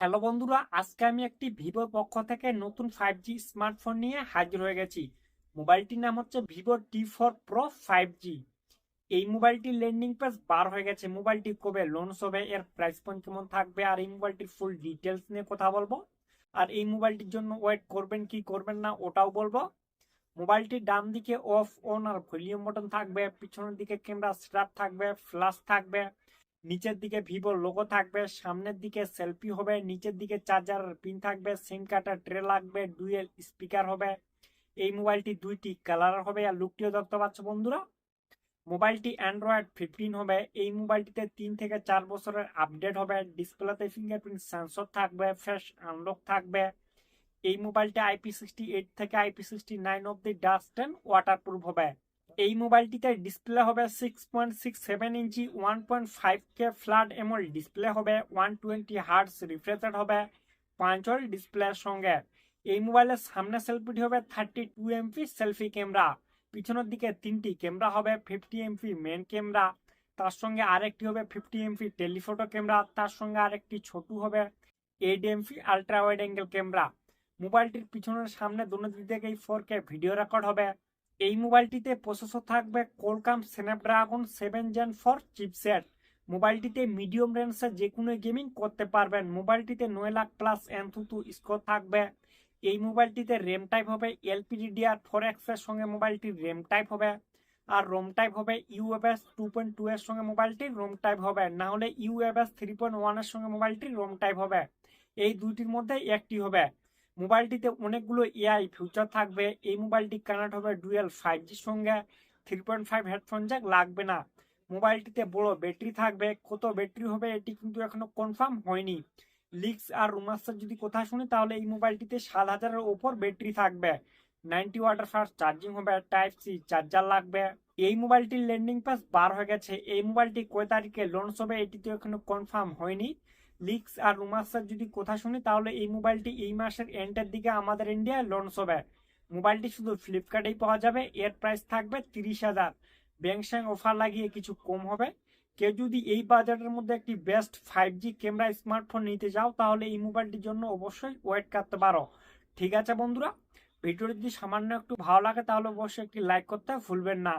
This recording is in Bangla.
হ্যালো বন্ধুরা, আজকে আমি একটি ভিভোর পক্ষ থেকে নতুন 5G স্মার্টফোন নিয়ে হাজির হয়ে গেছি। মোবাইলটির নাম হচ্ছে ভিভো T4 Pro 5G। এই মোবাইলটির ল্যান্ডিং পেজ বার হয়ে গেছে। মোবাইলটি কবে লঞ্চ হবে, এর প্রাইস পয়েন্ট কেমন থাকবে, আর এই মোবাইলটির ফুল ডিটেলস নিয়ে কথা বলবো। আর এই মোবাইলটির জন্য ওয়েট করবেন কি করবেন না ওটাও বলবো। মোবাইলটির ডান দিকে অফ অন আর ভলিউম বাটন থাকবে, পিছনের দিকে ক্যামেরা সেটআপ থাকবে, ফ্ল্যাশ থাকবে, নিচের দিকে ভিভো লোগো থাকবে, সামনের দিকে সেলফি হবে, নিচের দিকে চার্জার পিন থাকবে, সিম কার্ডের ট্রে লাগবে, ডুয়েল স্পিকার হবে। এই মোবাইলটি দুইটি কালার হবে। আর লুকটিও দেখতে পাচ্ছ বন্ধুরা। মোবাইলটি অ্যান্ড্রয়েড 15 হবে। এই মোবাইলটিতে 3 থেকে 4 বছরের আপডেট হবে। ডিসপ্লেতে ফিঙ্গারপ্রিন্ট সেন্সর থাকবে, ফেস আনলক থাকবে। এই মোবাইলটা IP68 থেকে IP69 অব্দি ডাস্ট অ্যান্ড ওয়াটারপ্রুফ হবে। এই মোবাইলটিতে ডিসপ্লে হবে 6.67 ইঞ্চি 1.5K ফ্ল্যাট এমোল ডিসপ্লে হবে, 120 হার্টস রিফ্রেশ রেট হবে, পাঁচল ডিসপ্লের সঙ্গে। এই মোবাইলের সামনে সেলফিটি হবে 32 MP সেলফি ক্যামেরা। পিছনের দিকে 3টি ক্যামেরা হবে, 50 MP মেন ক্যামেরা, তার সঙ্গে আরেকটি হবে 50 MP টেলিফোটো ক্যামেরা, তার সঙ্গে আরেকটি ছোট হবে 8 MP ultra wide angle camera. মোবাইলটির পিছনের সামনে দুনো দিক থেকেই 4K ভিডিও রেকর্ড হবে। এই মোবাইলটিতে প্রসেসর থাকবে কোলকাম স্ন্যাপড্রাগন 7 Gen 4 চিপসেট। মোবাইলটিতে মিডিয়াম রেঞ্জে যে কোনো গেমিং করতে পারবেন। মোবাইলটিতে 9 লাখ+ এনথুতু স্কোর থাকবে। এই মোবাইলটিতে র্যাম টাইপ হবে LPDDR4X এর সঙ্গে মোবাইলটির র্যাম টাইপ হবে। আর রোম টাইপ হবে UFS 2.2 এর সঙ্গে মোবাইলটির রোম টাইপ হবে, না হলে UFS 3.1 এর সঙ্গে মোবাইলটির রোম টাইপ হবে। এই দুইটির মধ্যে একটি হবে। মোবাইলটিতে অনেকগুলো AI ফিউচার থাকবে। এই মোবাইলটি কানেক্ট হবে ডুয়েল 5Gর সঙ্গে। 3.5 হেডফোন জ্যাক লাগবে না। মোবাইলটিতে বড় ব্যাটারি থাকবে। কত ব্যাটারি হবে এটি কিন্তু এখনো কনফার্ম হয়নি। লিক্স আর রুমার্সের যদি কথা শুনি তাহলে এই মোবাইলটিতে 7,000-এর ওপর ব্যাটারি থাকবে। 90 ওয়াটের ফাস্ট চার্জিং হবে, Type-C চার্জার লাগবে। এই মোবাইলটির ল্যান্ডিং পেজ বার হয়ে গেছে। এই মোবাইলটি কয় তারিখে লঞ্চ হবে এটি তো এখনো কনফার্ম হয়নি। লিক্স আর রুমার্সের যদি কথা শুনি তাহলে এই মোবাইলটি এই মাসের এন্ডের দিকে আমাদের ইন্ডিয়ায় লঞ্চ হবে। মোবাইলটি শুধু ফ্লিপকার্টেই পাওয়া যাবে। এর প্রাইস থাকবে 30,000। ব্যাংক স্যাং অফার লাগিয়ে কিছু কম হবে। কেউ যদি এই বাজেটের মধ্যে একটি বেস্ট 5G ক্যামেরা স্মার্টফোন নিতে চাও তাহলে এই মোবাইলটির জন্য অবশ্যই ওয়েট করতে পারো। ঠিক আছে বন্ধুরা, ভিডিওটি যদি সামান্য একটু ভালো লাগে তাহলে অবশ্যই একটি লাইক করতে ভুলবেন না।